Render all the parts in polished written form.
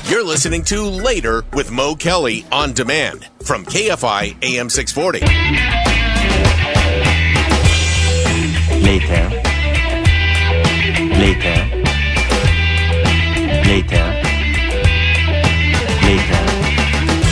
You're listening to Later with Mo Kelly on demand from KFI AM 640. Later.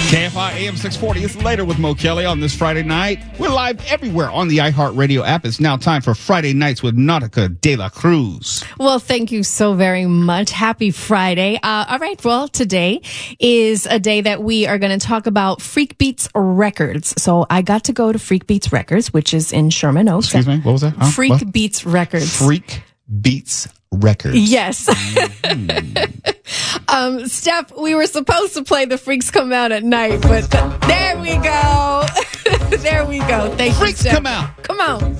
KFI AM 640. It's Later with Mo Kelly on this Friday night. We're live everywhere on the iHeartRadio app. It's now time for Friday Nights with Nautica de la Cruz. Well, thank you so very much. Happy Friday. All right. Well, today is a day that we are going to talk about Freak Beats Records. So I got to go to Freak Beats Records, which is in Sherman Oaks. Excuse me? What was that? Freak Beats Records. Freak Beats Records. Yes. Steph, we were supposed to play The Freaks Come Out at Night, but there we go. There we go. Thank you, Freaks Steph. Come Out. Come on.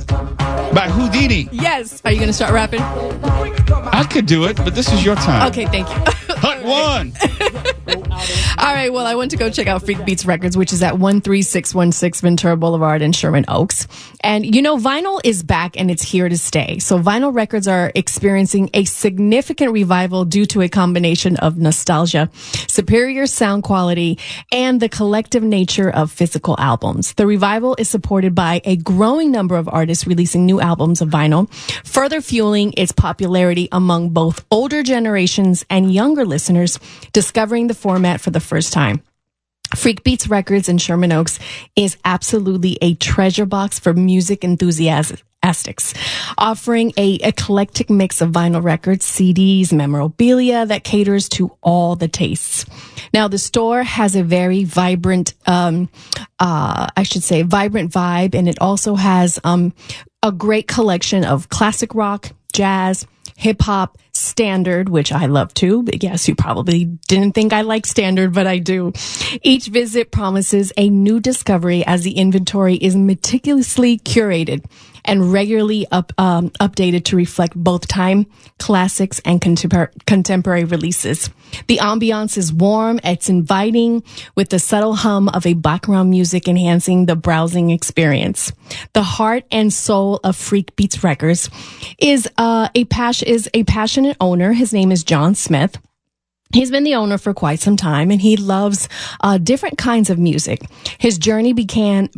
By Houdini. Yes. Are you going to start rapping? I could do it, but this is your time. Okay, thank you. Hut one. All right, well, I went to go check out Freak Beats Records, which is at 13616 Ventura Boulevard in Sherman Oaks. And, you know, vinyl is back and it's here to stay. So vinyl records are experiencing a significant revival due to a combination of nostalgia, superior sound quality, and the collective nature of physical albums. The revival is supported by a growing number of artists releasing new albums of vinyl, further fueling its popularity among both older generations and younger listeners discovering the format for the first time. Freak Beats Records in Sherman Oaks is absolutely a treasure box for music enthusiasts, offering a eclectic mix of vinyl records, CDs, memorabilia that caters to all the tastes. Now, the store has a very vibrant, vibrant vibe, and it also has a great collection of classic rock, jazz, hip hop, standard, which I love too. But yes, you probably didn't think I like standard, but I do. Each visit promises a new discovery as the inventory is meticulously curated and regularly updated to reflect both time, classics, and contemporary releases. The ambiance is warm, it's inviting, with the subtle hum of a background music enhancing the browsing experience. The heart and soul of Freak Beats Records is a passionate owner. His name is John Smith. He's been the owner for quite some time, and he loves different kinds of music. His journey began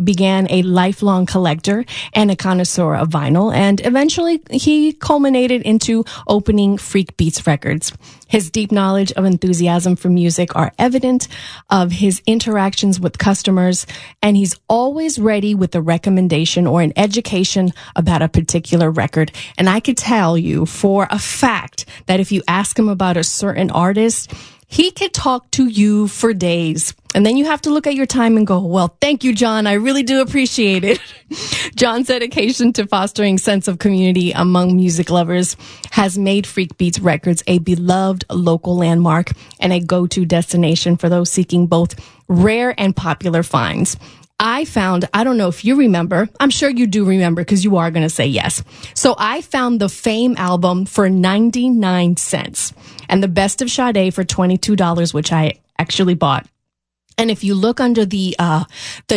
a lifelong collector and a connoisseur of vinyl, and eventually he culminated into opening Freak Beats Records. His deep knowledge of enthusiasm for music are evident of his interactions with customers, and he's always ready with a recommendation or an education about a particular record. And I could tell you for a fact that if you ask him about a certain artist, he could talk to you for days. And then you have to look at your time and go, well, thank you, John. I really do appreciate it. John's dedication to fostering sense of community among music lovers has made Freak Beats Records a beloved local landmark and a go-to destination for those seeking both rare and popular finds. I don't know if you remember, I'm sure you do remember because you are going to say yes. So I found the Fame album for 99 cents and the Best of Sade for $22, which I actually bought. And if you look under the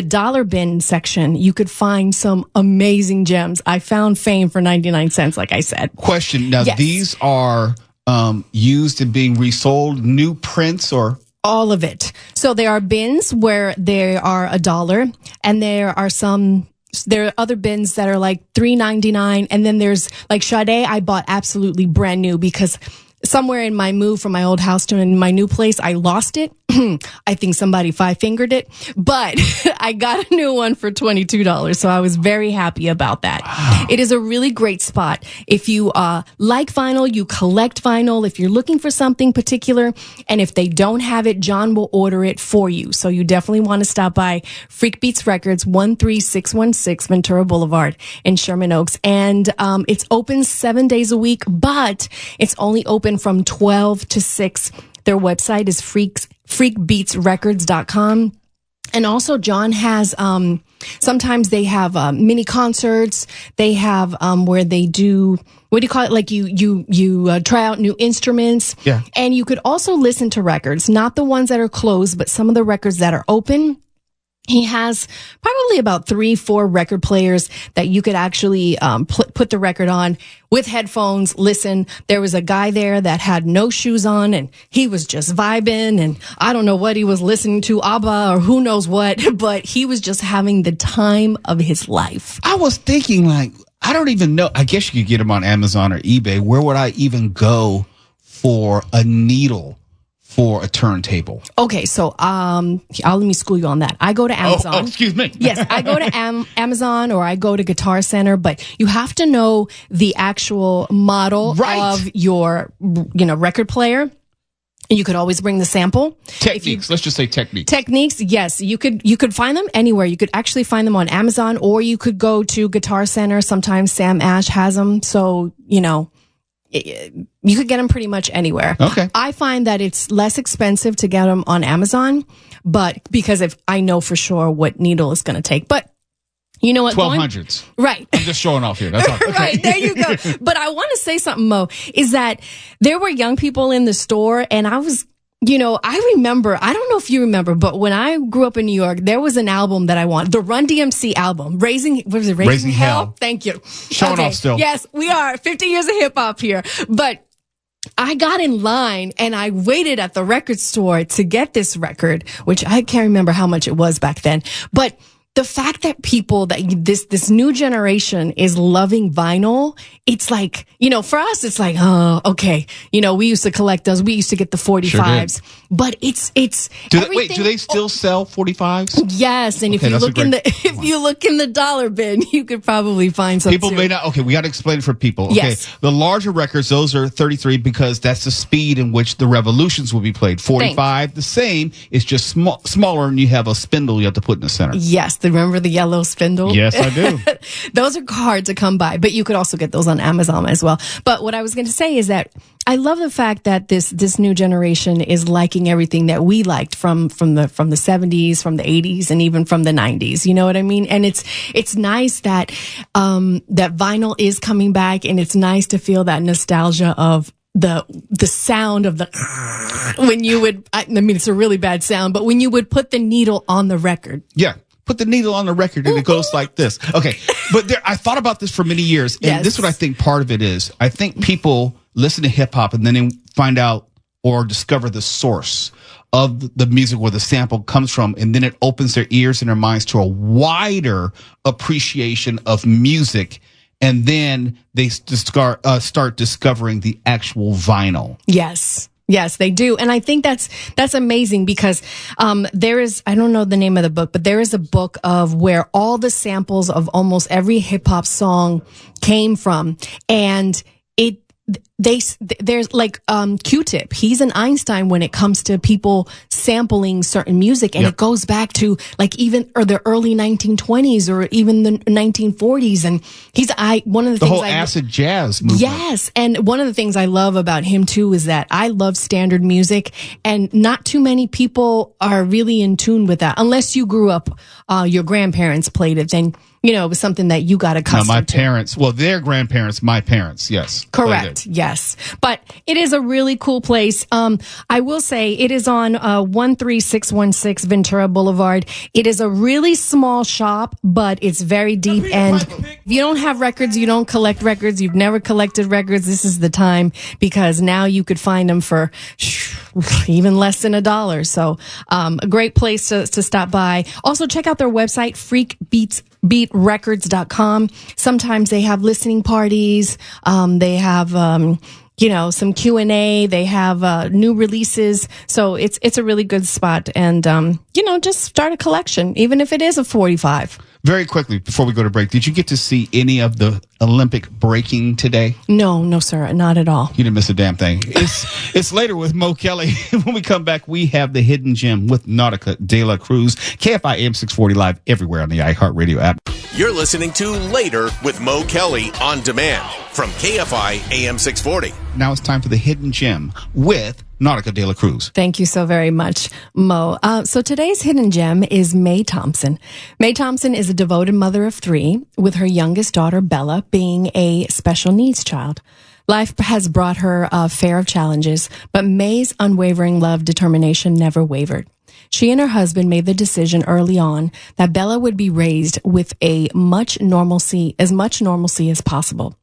dollar bin section, you could find some amazing gems. I found Fame for 99 cents, like I said. Question. Now, yes. These are used and being resold, new prints or... All of it. So there are bins where they are $1, and there are other bins that are like $3.99, and then there's like Sade. I bought absolutely brand new because somewhere in my move from my old house to my new place, I lost it. I think somebody five-fingered it, but I got a new one for $22. So I was very happy about that. Wow. It is a really great spot. If you like vinyl, you collect vinyl, if you're looking for something particular, and if they don't have it, John will order it for you. So you definitely want to stop by Freak Beats Records, 13616 Ventura Boulevard in Sherman Oaks. And it's open 7 days a week, but it's only open from 12 to 6. Their website is freakbeatsrecords.com. And also John has, sometimes they have, mini concerts. They have, where they do, what do you call it? Like you try out new instruments. Yeah. And you could also listen to records, not the ones that are closed, but some of the records that are open. He has probably about 3-4 record players that you could actually put the record on with headphones, listen. There was a guy there that had no shoes on and he was just vibing, and I don't know what he was listening to, ABBA or who knows what, but he was just having the time of his life. I was thinking, like, I don't even know. I guess you could get them on Amazon or eBay. Where would I even go for a needle for a turntable? Okay, so let me school you on that. I go to Amazon. Oh, excuse me. Yes, I go to Amazon or I go to Guitar Center, but you have to know the actual model of your, record player. You could always bring the sample. Techniques. Let's just say techniques. Techniques, yes. You could find them anywhere. You could actually find them on Amazon, or you could go to Guitar Center. Sometimes Sam Ash has them. So, you could get them pretty much anywhere. Okay. I find that it's less expensive to get them on Amazon, but because I know for sure what needle it's going to take. But you know what? 1200s. Right. I'm just showing off here. That's all. Okay. Right. There you go. But I want to say something, Mo, is that there were young people in the store, and I was, I remember, I don't know if you remember, but when I grew up in New York, there was an album that I wanted, the Run DMC album, Raising Hell? Thank you. Showing off still. Yes, we are. 50 years of hip hop here. But I got in line and I waited at the record store to get this record, which I can't remember how much it was back then. But the fact that this new generation is loving vinyl, it's like, for us, it's like, oh, okay. We used to collect those. We used to get the 45s, sure, but it's, do they still sell 45s? Yes. And if you look in the dollar bin, you could probably find some. People may not. Okay. We got to explain it for people. Okay. Yes. The larger records, those are 33 because that's the speed in which the revolutions will be played. 45, the same. It's just smaller, and you have a spindle you have to put in the center. Yes. Remember the yellow spindle? Yes, I do. Those are hard to come by, but you could also get those on Amazon as well. But what I was going to say is that I love the fact that this new generation is liking everything that we liked from the 70s, from the 80s, and even from the 90s. You know what I mean? And it's nice that that vinyl is coming back, and it's nice to feel that nostalgia of the sound of when you would, it's a really bad sound, but when you would put the needle on the record. Yeah. Put the needle on the record and it goes like this. Okay. But I thought about this for many years, and yes, this is what I think part of it is. I think people listen to hip hop and then they find out or discover the source of the music where the sample comes from, and then it opens their ears and their minds to a wider appreciation of music. And then they start discovering the actual vinyl. Yes. Yes, they do. And I think that's amazing because there is, I don't know the name of the book, but there is a book of where all the samples of almost every hip hop song came from. And there's like Q-Tip. He's an Einstein when it comes to people sampling certain music, and it goes back to like the early 1920s or even the 1940s. And one of the things whole acid jazz movement. Yes, and one of the things I love about him too is that I love standard music, and not too many people are really in tune with that unless you grew up. Your grandparents played it, then. It was something that you got accustomed to. My parents, their grandparents, my parents, yes. Correct, yes. But it is a really cool place. I will say it is on 13616 Ventura Boulevard. It is a really small shop, but it's very deep. And if you don't have records, you don't collect records, you've never collected records, this is the time, because now you could find them for even less than $1. So a great place to stop by. Also, check out their website, freakbeatrecords.com. Sometimes they have listening parties. They have, some Q&A. They have new releases. So it's a really good spot. And, just start a collection, even if it is a 45. Very quickly, before we go to break, did you get to see any of the Olympic breaking today? No, sir, not at all. You didn't miss a damn thing. It's later with Mo Kelly. When we come back, we have the Hidden Gem with Nautica De La Cruz. KFI AM 640 live everywhere on the iHeartRadio app. You're listening to Later with Mo Kelly on demand from KFI AM 640. Now it's time for the Hidden Gem with Nautica De La Cruz. Thank you so very much, Mo. So today's hidden gem is Mae Thompson. Mae Thompson is a devoted mother of 3, with her youngest daughter, Bella, being a special needs child. Life has brought her a fair of challenges, but Mae's unwavering love determination never wavered. She and her husband made the decision early on that Bella would be raised with as much normalcy as possible.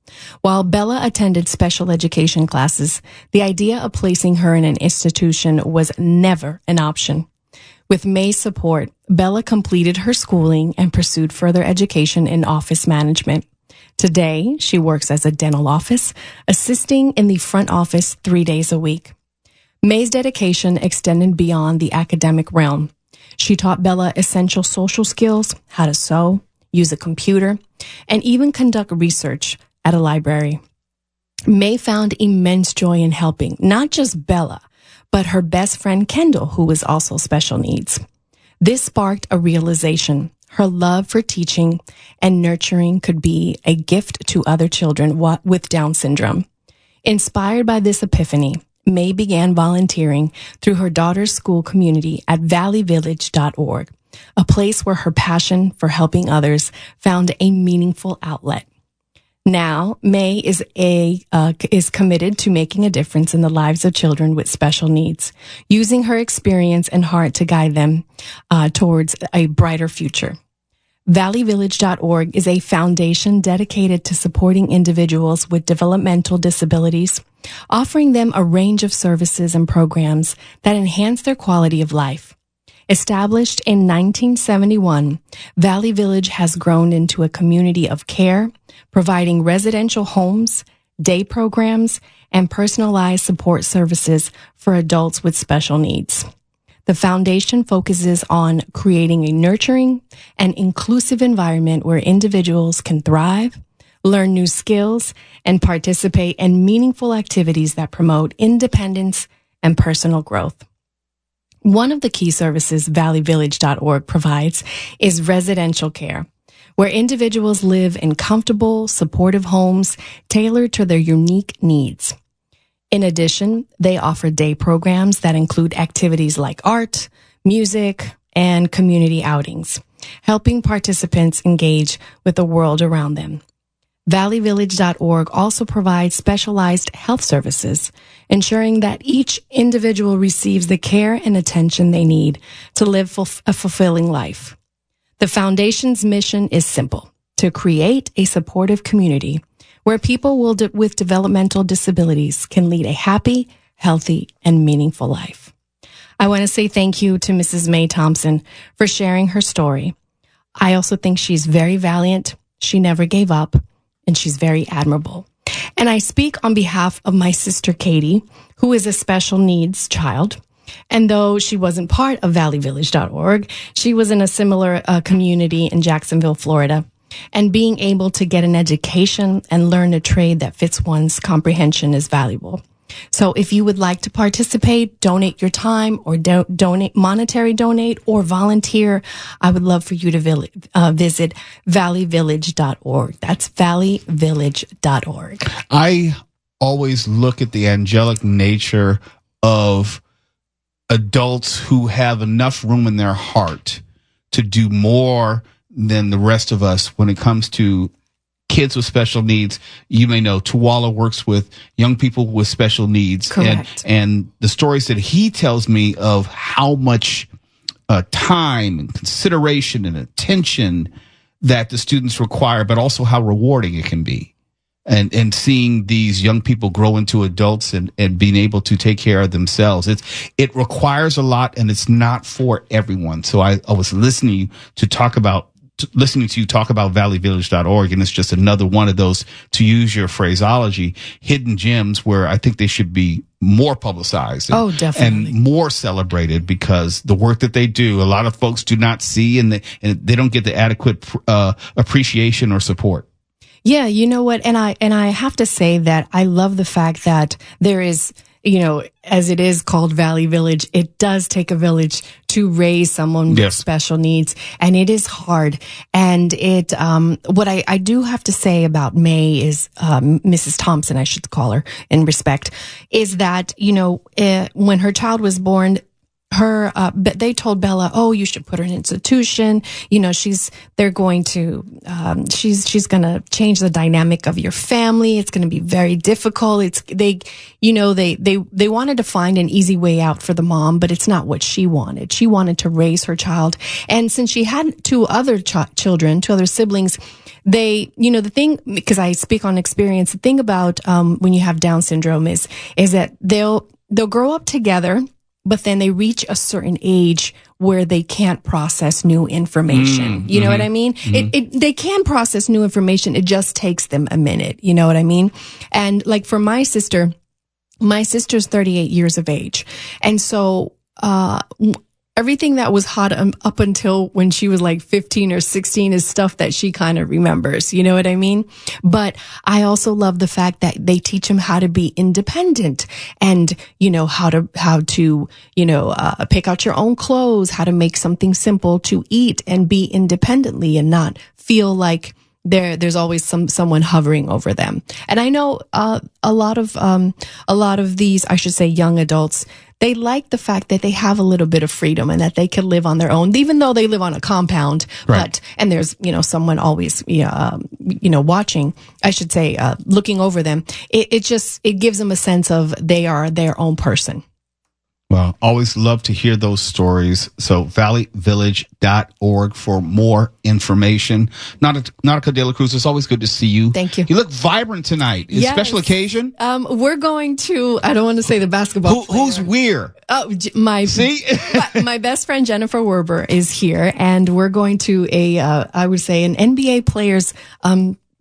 While Bella attended special education classes, the idea of placing her in an institution was never an option. With May's support, Bella completed her schooling and pursued further education in office management. Today, she works as a dental office, assisting in the front office 3 days a week. May's dedication extended beyond the academic realm. She taught Bella essential social skills, how to sew, use a computer, and even conduct research at a library. May found immense joy in helping not just Bella, but her best friend Kendall, who was also special needs. This sparked a realization. Her love for teaching and nurturing could be a gift to other children with Down syndrome. Inspired by this epiphany, May began volunteering through her daughter's school community at valleyvillage.org, a place where her passion for helping others found a meaningful outlet. Now, May is committed to making a difference in the lives of children with special needs, using her experience and heart to guide them towards a brighter future. Valleyvillage.org is a foundation dedicated to supporting individuals with developmental disabilities, offering them a range of services and programs that enhance their quality of life. Established in 1971, Valley Village has grown into a community of care, providing residential homes, day programs, and personalized support services for adults with special needs. The foundation focuses on creating a nurturing and inclusive environment where individuals can thrive, learn new skills, and participate in meaningful activities that promote independence and personal growth. One of the key services valleyvillage.org provides is residential care, where individuals live in comfortable, supportive homes tailored to their unique needs. In addition, they offer day programs that include activities like art, music, and community outings, helping participants engage with the world around them. Valleyvillage.org also provides specialized health services, ensuring that each individual receives the care and attention they need to live a fulfilling life. The foundation's mission is simple: to create a supportive community where people with developmental disabilities can lead a happy, healthy, and meaningful life. I want to say thank you to Mrs. May Thompson for sharing her story. I also think she's very valiant. She never gave up, and she's very admirable. And I speak on behalf of my sister Katie, who is a special needs child. And though she wasn't part of valleyvillage.org, she was in a similar community in Jacksonville, Florida. And being able to get an education and learn a trade that fits one's comprehension is valuable. So if you would like to participate, donate your time or donate or volunteer, I would love for you to visit valleyvillage.org. That's valleyvillage.org. I always look at the angelic nature of adults who have enough room in their heart to do more than the rest of us when it comes to kids with special needs. You may know Tuwala works with young people with special needs. Correct. And the stories that he tells me of how much time and consideration and attention that the students require, but also how rewarding it can be. And seeing these young people grow into adults and being able to take care of themselves. It requires a lot, and it's not for everyone. So I was listening to you talk about valleyvillage.org, and it's just another one of those, to use your phraseology, hidden gems where I think they should be more publicized definitely. And more celebrated, because the work that they do, a lot of folks do not see, and they don't get the adequate appreciation or support. Yeah, you know what? And I have to say that I love the fact that there is, as it is called Valley Village, it does take a village to raise someone with special needs, and it is hard. And what I do have to say about May is, Mrs. Thompson, I should call her in respect, is that, when her child was born, but they told Bella, oh, you should put her in an institution. You know, she's going to change the dynamic of your family. It's going to be very difficult. They wanted to find an easy way out for the mom, but it's not what she wanted. She wanted to raise her child. And since she had two other siblings, the thing, because I speak on experience, the thing about, when you have Down syndrome is that they'll grow up together, but then they reach a certain age where they can't process new information. You know what I mean? They can process new information. It just takes them a minute. You know what I mean? And like for my sister's 38 years of age. And so, everything that was hot up until when she was like 15 or 16 is stuff that she kind of remembers. You know what I mean? But I also love the fact that they teach them how to be independent and, you know, how to pick out your own clothes, how to make something simple to eat and be independently and not feel like there's always someone hovering over them. And I know, a lot of these, I should say, young adults, they like the fact that they have a little bit of freedom and that they can live on their own, even though they live on a compound. Right. And there's, someone always, watching, I should say, looking over them. It gives them a sense of they are their own person. Well, always love to hear those stories. So valleyvillage.org for more information. Nautica de la Cruz, it's always good to see you. Thank you. You look vibrant tonight. Is special occasion? We're going to, I don't want to say the basketball player. Who's we're? Oh, my best friend Jennifer Werber is here, and we're going to I would say an NBA player's,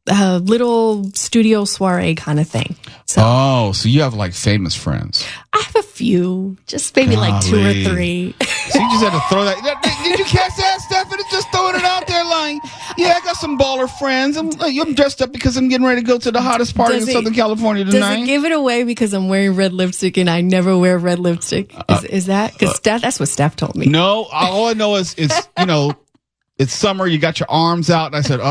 little studio soiree kind of thing. So you have like famous friends. I have a few, just maybe like 2 or 3. So you just had to throw that. Did you catch that, Stephanie? Just throwing it out there like, yeah, I got some baller friends. I'm dressed up because I'm getting ready to go to the hottest party in Southern California tonight. Does it give it away because I'm wearing red lipstick and I never wear red lipstick? Is that? Because that's what Steph told me. No, all I know is it's, it's summer. You got your arms out. And I said,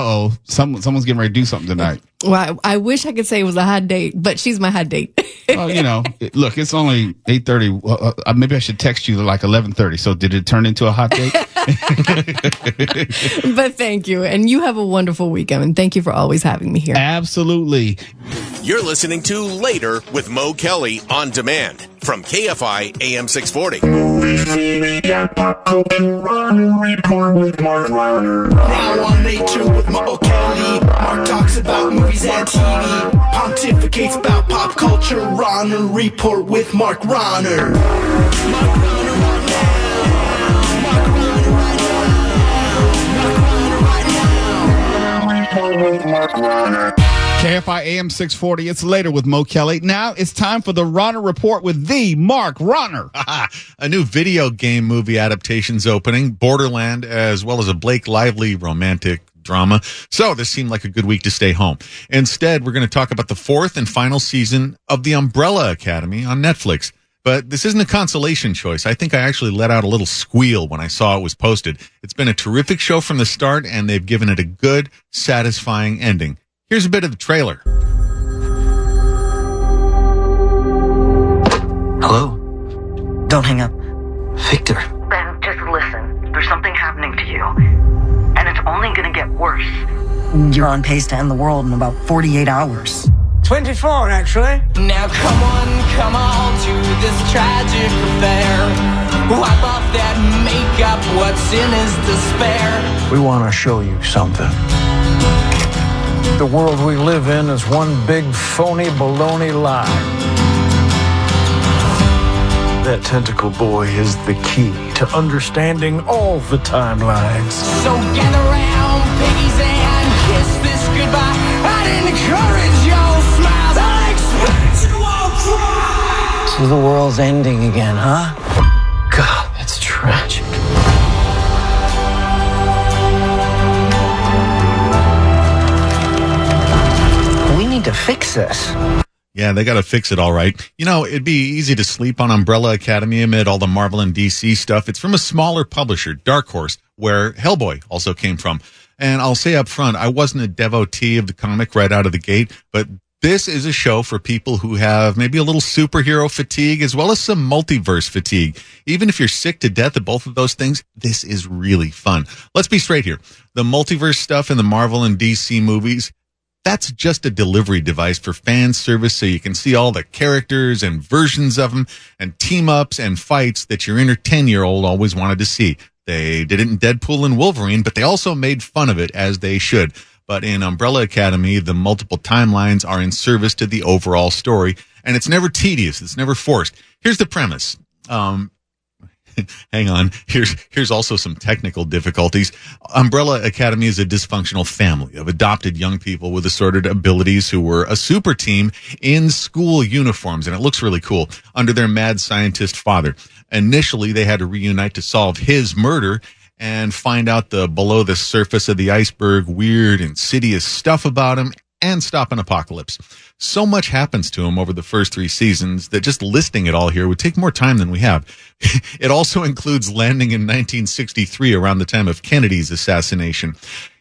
someone's getting ready to do something tonight. Well, I wish I could say it was a hot date, but she's my hot date. Look, it's only 8:30. Maybe I should text you like 11:30. So did it turn into a hot date? But thank you. And you have a wonderful weekend. And thank you for always having me here. Absolutely. You're listening to Later with Mo Kelly on demand from KFI AM 640. Now on Later with Mo Kelly, Mark talks about movies and TV, pontificates about pop culture. Rahner Report with Mark Rahner. Mark Rahner right now. Mark Rahner right now. Mark Rahner right now. Report with Mark Rahner. KFI AM 640. It's Later with Mo Kelly. Now it's time for the Rahner Report with the Mark Rahner. A new video game movie adaptation's opening, Borderland, as well as a Blake Lively romantic drama. So this seemed like a good week to stay home. Instead, we're going to talk about the 4th and final season of The Umbrella Academy on Netflix. But this isn't a consolation choice. I think I actually let out a little squeal when I saw it was posted. It's been a terrific show from the start, and they've given it a good, satisfying ending. Here's a bit of the trailer. Hello? Don't hang up. Victor. Ben, just listen. There's something happening to you. And it's only gonna get worse. You're on pace to end the world in about 48 hours. 24, actually. Now come on to this tragic affair. Wipe off that makeup, what's in is despair. We want to show you something. The world we live in is one big phony baloney lie. That tentacle boy is the key to understanding all the timelines. So gather round, piggies, and kiss this goodbye. I'd encourage your smiles. I expect you all cry. So the world's ending again, huh? God, that's tragic. We need to fix this. Yeah, they got to fix it all right. It'd be easy to sleep on Umbrella Academy amid all the Marvel and DC stuff. It's from a smaller publisher, Dark Horse, where Hellboy also came from. And I'll say up front, I wasn't a devotee of the comic right out of the gate, but This is a show for people who have maybe a little superhero fatigue as well as some multiverse fatigue. Even if you're sick to death of both of those things, this is really fun. Let's be straight here. The multiverse stuff in the Marvel and DC movies, that's just a delivery device for fan service so you can see all the characters and versions of them and team-ups and fights that your inner 10-year-old always wanted to see. They did it in Deadpool and Wolverine, but they also made fun of it, as they should. But in Umbrella Academy, the multiple timelines are in service to the overall story, and it's never tedious. It's never forced. Here's the premise. Hang on. Here's also some technical difficulties. Umbrella Academy is a dysfunctional family of adopted young people with assorted abilities who were a super team in school uniforms, and it looks really cool, under their mad scientist father. Initially, they had to reunite to solve his murder and find out the below the surface of the iceberg weird, insidious stuff about him and stop an apocalypse. So much happens to him over the first 3 seasons that just listing it all here would take more time than we have. It also includes landing in 1963 around the time of Kennedy's assassination.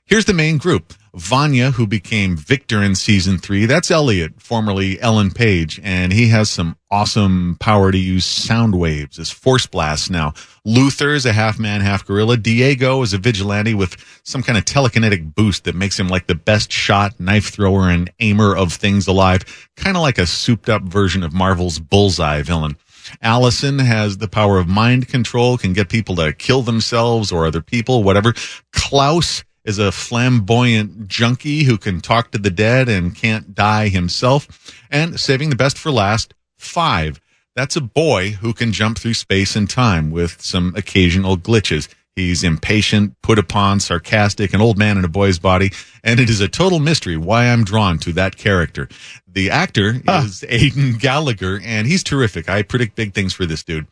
Here's the main group. Vanya, who became Victor in season 3. That's Elliot, formerly Ellen Page, and he has some awesome power to use sound waves as force blasts now. Luther is a half-man, half-gorilla. Diego is a vigilante with some kind of telekinetic boost that makes him like the best shot, knife thrower, and aimer of things alive. Kind of like a souped-up version of Marvel's Bullseye villain. Allison has the power of mind control, can get people to kill themselves or other people, whatever. Klaus is a flamboyant junkie who can talk to the dead and can't die himself. And saving the best for last, 5. That's a boy who can jump through space and time with some occasional glitches. He's impatient, put upon, sarcastic, an old man in a boy's body, and it is a total mystery why I'm drawn to that character. The actor is Aidan Gallagher, and he's terrific. I predict big things for this dude.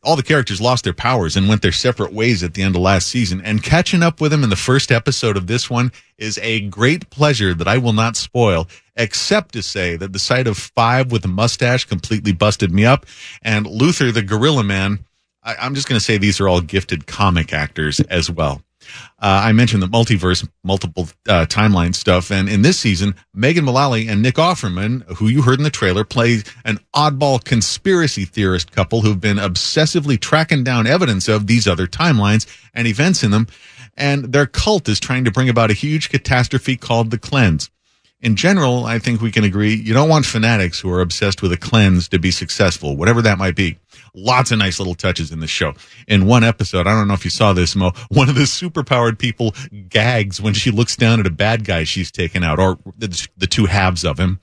All the characters lost their powers and went their separate ways at the end of last season, and catching up with him in the first episode of this one is a great pleasure that I will not spoil, except to say that the sight of 5 with a mustache completely busted me up, and Luther the Gorilla Man, I'm just going to say these are all gifted comic actors as well. I mentioned the multiverse, multiple timeline stuff, and in this season, Megan Mullally and Nick Offerman, who you heard in the trailer, play an oddball conspiracy theorist couple who've been obsessively tracking down evidence of these other timelines and events in them, and their cult is trying to bring about a huge catastrophe called the Cleanse. In general, I think we can agree you don't want fanatics who are obsessed with a cleanse to be successful, whatever that might be. Lots of nice little touches in the show. In one episode, I don't know if you saw this, Mo, one of the superpowered people gags when she looks down at a bad guy she's taken out, or the two halves of him.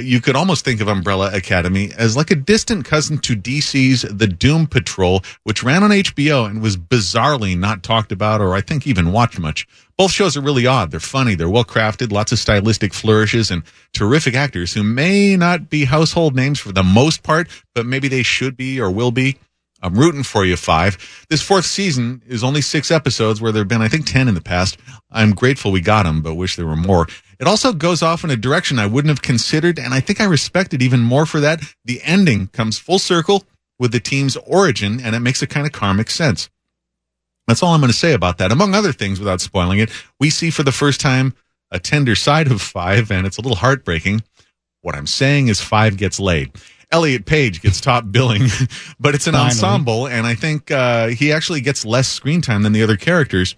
You could almost think of Umbrella Academy as like a distant cousin to DC's The Doom Patrol, which ran on HBO and was bizarrely not talked about or I think even watched much. Both shows are really odd. They're funny. They're well crafted, lots of stylistic flourishes, and terrific actors who may not be household names for the most part, but maybe they should be or will be. I'm rooting for you, 5. This 4th season is only 6 episodes where there have been, I think, 10 in the past. I'm grateful we got them, but wish there were more. It also goes off in a direction I wouldn't have considered, and I think I respect it even more for that. The ending comes full circle with the team's origin, and it makes a kind of karmic sense. That's all I'm going to say about that. Among other things, without spoiling it, we see for the first time a tender side of 5, and it's a little heartbreaking. What I'm saying is 5 gets laid. Elliot Page gets top billing, but it's an ensemble, and I think he actually gets less screen time than the other characters.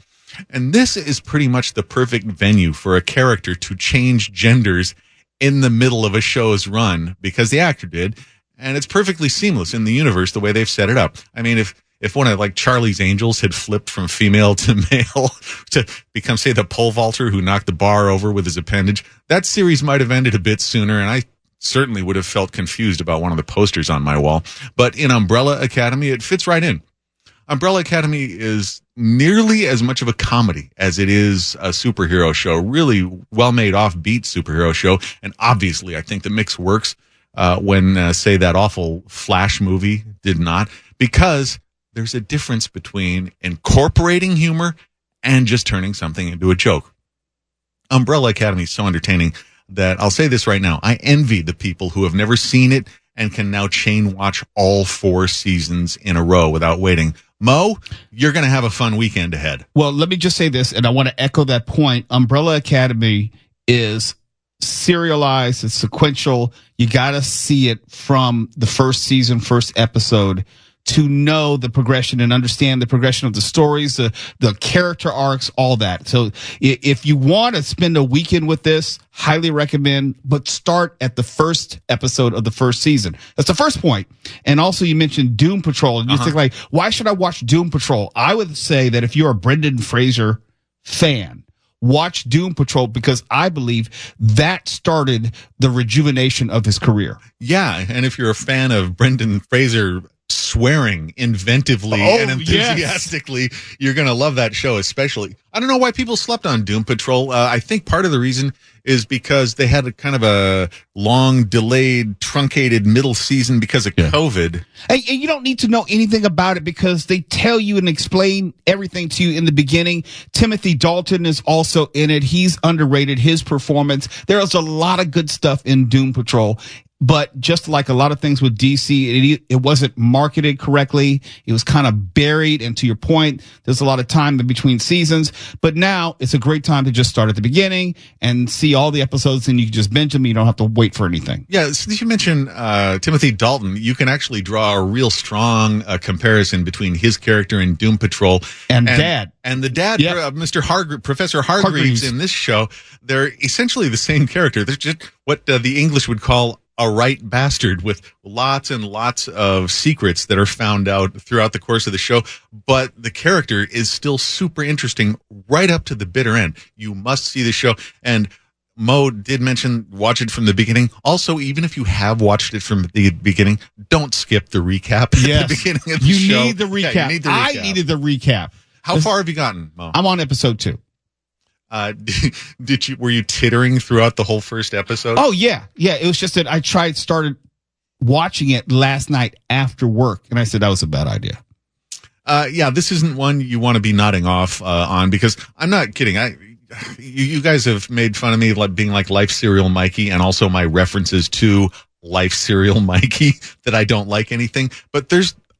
And this is pretty much the perfect venue for a character to change genders in the middle of a show's run, because the actor did, and it's perfectly seamless in the universe the way they've set it up. I mean, if one of like Charlie's Angels had flipped from female to male to become, say, the pole vaulter who knocked the bar over with his appendage, that series might have ended a bit sooner, and I certainly would have felt confused about one of the posters on my wall. But in Umbrella Academy, it fits right in. Umbrella Academy is nearly as much of a comedy as it is a superhero show, really well-made offbeat superhero show. And obviously, I think the mix works when, say, that awful Flash movie did not, because there's a difference between incorporating humor and just turning something into a joke. Umbrella Academy is so entertaining that I'll say this right now. I envy the people who have never seen it and can now chain watch all 4 seasons in a row without waiting. Mo, you're going to have a fun weekend ahead. Well, let me just say this, and I want to echo that point. Umbrella Academy is serialized, it's sequential. You got to see it from the first season, first episode, to know the progression and understand the progression of the stories, the character arcs, all that. So if you want to spend a weekend with this, highly recommend, but start at the first episode of the first season. That's the first point. And also you mentioned Doom Patrol, and you think like, why should I watch Doom Patrol? I would say that if you're a Brendan Fraser fan, watch Doom Patrol, because I believe that started the rejuvenation of his career. Yeah, and if you're a fan of Brendan Fraser swearing inventively and enthusiastically, you're going to love that show especially. I don't know why people slept on Doom Patrol. I think part of the reason is because they had a kind of a long, delayed, truncated middle season because of COVID. And you don't need to know anything about it because they tell you and explain everything to you in the beginning. Timothy Dalton is also in it. He's underrated, his performance. There's a lot of good stuff in Doom Patrol. But just like a lot of things with DC, it wasn't marketed correctly. It was kind of buried. And to your point, there's a lot of time in between seasons. But now it's a great time to just start at the beginning and see all the episodes, and you can just binge them. You don't have to wait for anything. Yeah, since you mentioned Timothy Dalton, you can actually draw a real strong comparison between his character in Doom Patrol and Dad. And the dad, Mr. Professor Hargreaves in this show. They're essentially the same character. They're just what the English would call a right bastard, with lots and lots of secrets that are found out throughout the course of the show. But the character is still super interesting right up to the bitter end. You must see the show. And Mo did mention watch it from the beginning. Also, even if you have watched it from the beginning, don't skip the recap at the beginning of the show. You need the recap. Yeah, you need the recap. I needed the recap. How far have you gotten, Mo? I'm on episode 2. Were you tittering throughout the whole first episode? Oh yeah. It was just that I started watching it last night after work, and I said that was a bad idea. This isn't one you want to be nodding off on, because I'm not kidding. You guys have made fun of me like being like Life Serial Mikey, and also my references to Life Serial Mikey that I don't like anything. But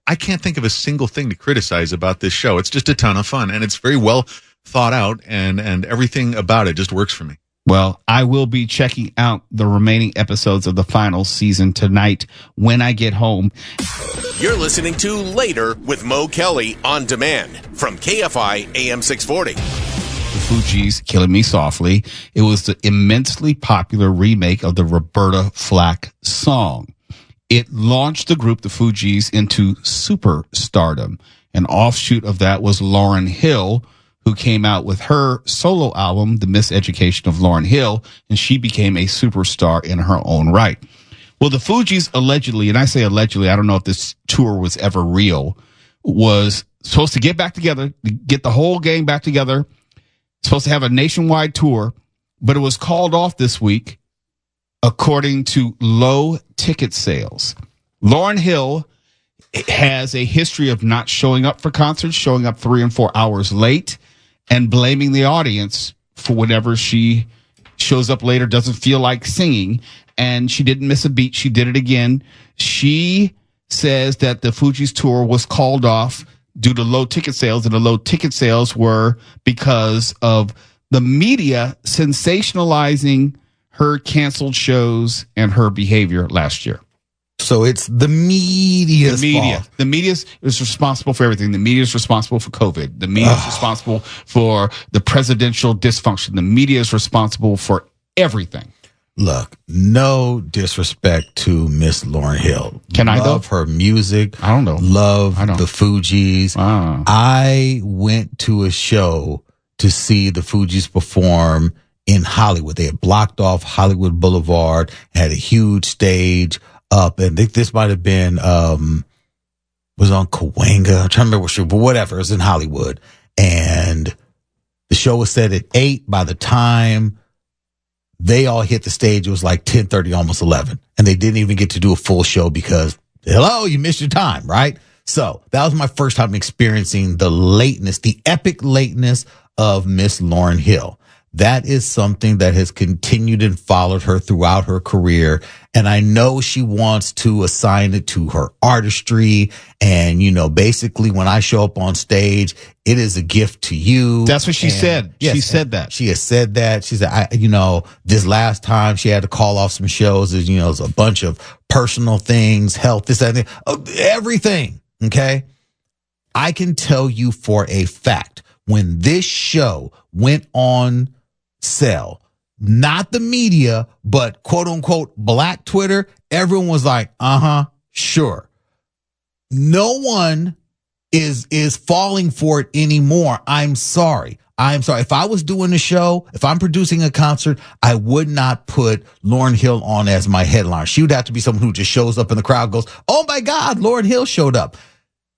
I can't think of a single thing to criticize about this show. It's just a ton of fun, and it's very well thought out, and everything about it just works for me. Well, I will be checking out the remaining episodes of the final season tonight when I get home. You're listening to Later with Mo Kelly on demand from KFI AM 640. The Fugees, Killing Me Softly. It was the immensely popular remake of the Roberta Flack song. It launched the group, the Fugees, into superstardom. An offshoot of that was Lauryn Hill, who came out with her solo album, The Miseducation of Lauryn Hill, and she became a superstar in her own right. Well, the Fugees allegedly, and I say allegedly, I don't know if this tour was ever real, was supposed to get back together, get the whole gang back together, supposed to have a nationwide tour, but it was called off this week, according to low ticket sales. Lauryn Hill has a history of not showing up for concerts, showing up 3 and 4 hours late, and blaming the audience for whenever she shows up later, doesn't feel like singing. And she didn't miss a beat. She did it again. She says that the Fugees tour was called off due to low ticket sales, and the low ticket sales were because of the media sensationalizing her canceled shows and her behavior last year. So it's the media's fault. The media is responsible for everything. The media is responsible for COVID. The media is responsible for the presidential dysfunction. The media is responsible for everything. Look, no disrespect to Miss Lauryn Hill. Can I love her music? I don't know. Love the Fugees. I went to a show to see the Fugees perform in Hollywood. They had blocked off Hollywood Boulevard, had a huge stage up, and this might have been was on Cahuenga. I'm trying to remember what show, but whatever. It was in Hollywood, and the show was set at 8. By the time they all hit the stage, it was like 10:30, almost 11, and they didn't even get to do a full show because hello, you missed your time, right? So that was my first time experiencing the lateness, the epic lateness of Miss Lauryn Hill. that is something that has continued and followed her throughout her career. And I know she wants to assign it to her artistry. And, basically when I show up on stage, it is a gift to you. That's what she said. Yes, she said that. She has said that. She said, this last time she had to call off some shows. It was a bunch of personal things, health, this, that, and everything. Okay. I can tell you for a fact, when this show went on sale, not the media, but quote unquote black Twitter, everyone was like, sure. No one is falling for it anymore. I'm sorry. If I was doing a show, if I'm producing a concert, I would not put Lauryn Hill on as my headliner. She would have to be someone who just shows up in the crowd, goes, oh my God, Lauryn Hill showed up.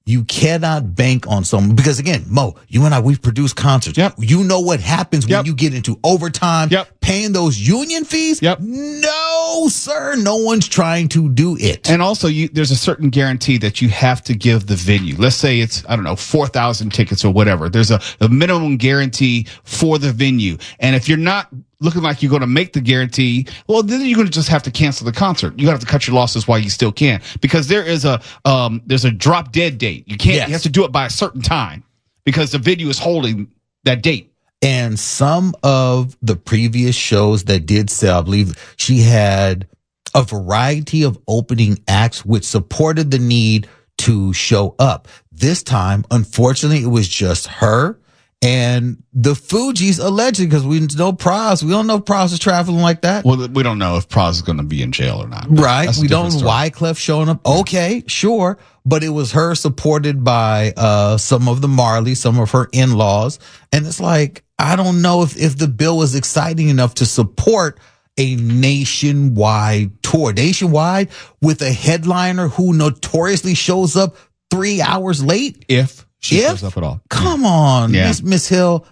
You cannot bank on someone because, again, Mo, you and I, we've produced concerts. Yep. You know what happens when you get into overtime, paying those union fees? Yep. No, sir. No one's trying to do it. And also, there's a certain guarantee that you have to give the venue. Let's say it's, 4,000 tickets or whatever. There's a minimum guarantee for the venue. And if you're not looking like you're going to make the guarantee, well, then you're going to just have to cancel the concert. You have to cut your losses while you still can, because there's a drop dead date. You can't, you have to do it by a certain time because the venue is holding that date. And some of the previous shows that did sell, I believe she had a variety of opening acts which supported the need to show up. This time, unfortunately, it was just her and the Fugees, allegedly, because we know Pras. We don't know if Pras is traveling like that. Well, we don't know if Pras is going to be in jail or not. Right. We don't know Wyclef showing up. Okay, sure. But it was her supported by some of the Marleys, some of her in-laws. And it's like, I don't know if the bill was exciting enough to support a nationwide tour. Nationwide with a headliner who notoriously shows up 3 hours late. If she shows up at all. Come on, Miss Hill.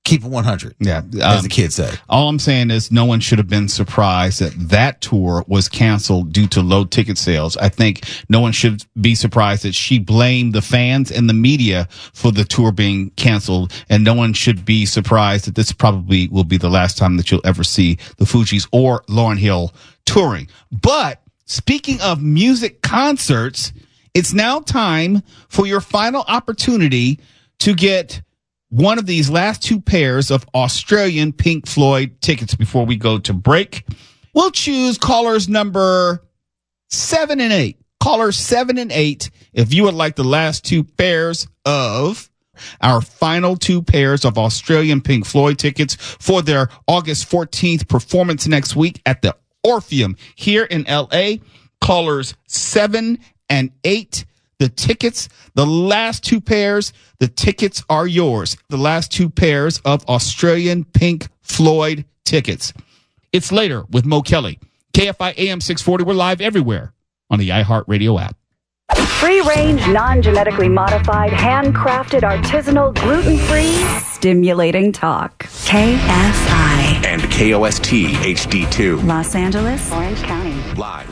Keep it 100. Yeah. As the kids say. All I'm saying is no one should have been surprised that tour was canceled due to low ticket sales. I think no one should be surprised that she blamed the fans and the media for the tour being canceled. And no one should be surprised that this probably will be the last time that you'll ever see the Fugees or Lauryn Hill touring. But speaking of music concerts, it's now time for your final opportunity to get one of these last two pairs of Australian Pink Floyd tickets before we go to break. We'll choose callers number 7 and 8. Callers 7 and 8, if you would like the last two pairs of our final two pairs of Australian Pink Floyd tickets for their August 14th performance next week at the Orpheum here in LA. Callers 7 and 8. The tickets, the last two pairs, the tickets are yours. The last two pairs of Australian Pink Floyd tickets. It's Later with Mo Kelly. KFI AM 640. We're live everywhere on the iHeartRadio app. Free-range, non-genetically modified, handcrafted, artisanal, gluten-free, stimulating talk. KFI. And KOST HD2. Los Angeles, Orange County. Live